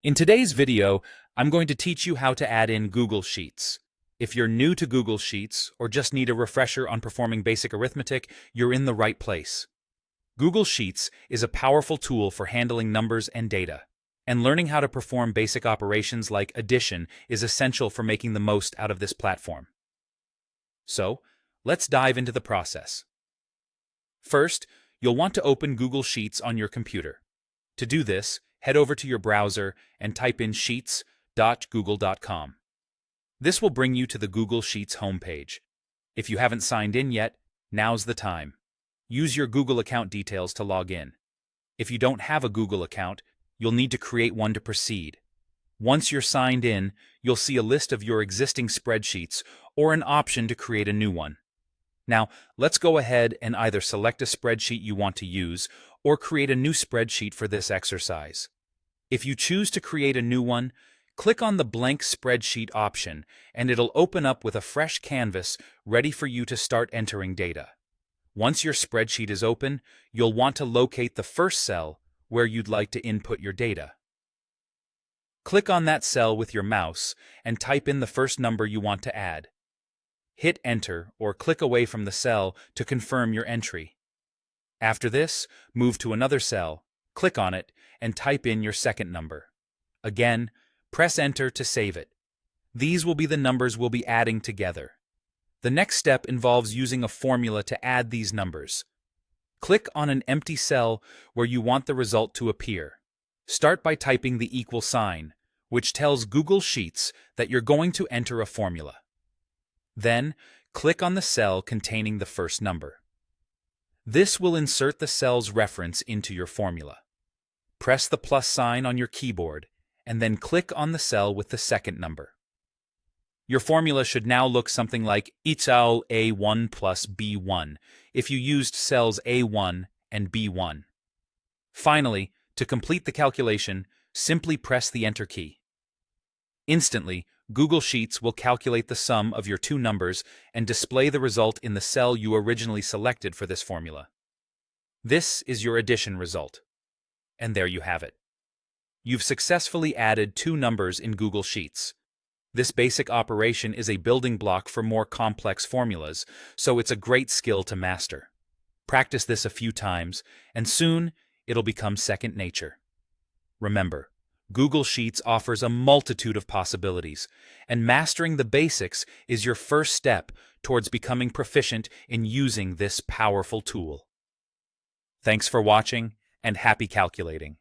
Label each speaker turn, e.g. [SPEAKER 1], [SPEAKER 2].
[SPEAKER 1] In today's video, I'm going to teach you how to add in Google Sheets. If you're new to Google Sheets or just need a refresher on performing basic arithmetic, you're in the right place. Google Sheets is a powerful tool for handling numbers and data, and learning how to perform basic operations like addition is essential for making the most out of this platform. So, let's dive into the process. First, you'll want to open Google Sheets on your computer. To do this, head over to your browser and type in sheets.google.com. This will bring you to the Google Sheets homepage. If you haven't signed in yet, now's the time. Use your Google account details to log in. If you don't have a Google account, you'll need to create one to proceed. Once you're signed in, you'll see a list of your existing spreadsheets or an option to create a new one. Now, let's go ahead and either select a spreadsheet you want to use or create a new spreadsheet for this exercise. If you choose to create a new one, click on the blank spreadsheet option and it'll open up with a fresh canvas ready for you to start entering data. Once your spreadsheet is open, you'll want to locate the first cell where you'd like to input your data. Click on that cell with your mouse and type in the first number you want to add. Hit Enter or click away from the cell to confirm your entry. After this, move to another cell, click on it, and type in your second number. Again, press Enter to save it. These will be the numbers we'll be adding together. The next step involves using a formula to add these numbers. Click on an empty cell where you want the result to appear. Start by typing the equal sign, which tells Google Sheets that you're going to enter a formula. Then, click on the cell containing the first number. This will insert the cell's reference into your formula. Press the plus sign on your keyboard, and then click on the cell with the second number. Your formula should now look something like equal A1 plus B1 if you used cells A1 and B1. Finally, to complete the calculation, simply press the Enter key. Instantly, Google Sheets will calculate the sum of your two numbers and display the result in the cell you originally selected for this formula. This is your addition result. And there you have it. You've successfully added two numbers in Google Sheets. This basic operation is a building block for more complex formulas, so it's a great skill to master. Practice this a few times, and soon it'll become second nature. Remember, Google Sheets offers a multitude of possibilities, and mastering the basics is your first step towards becoming proficient in using this powerful tool. Thanks for watching, and happy calculating!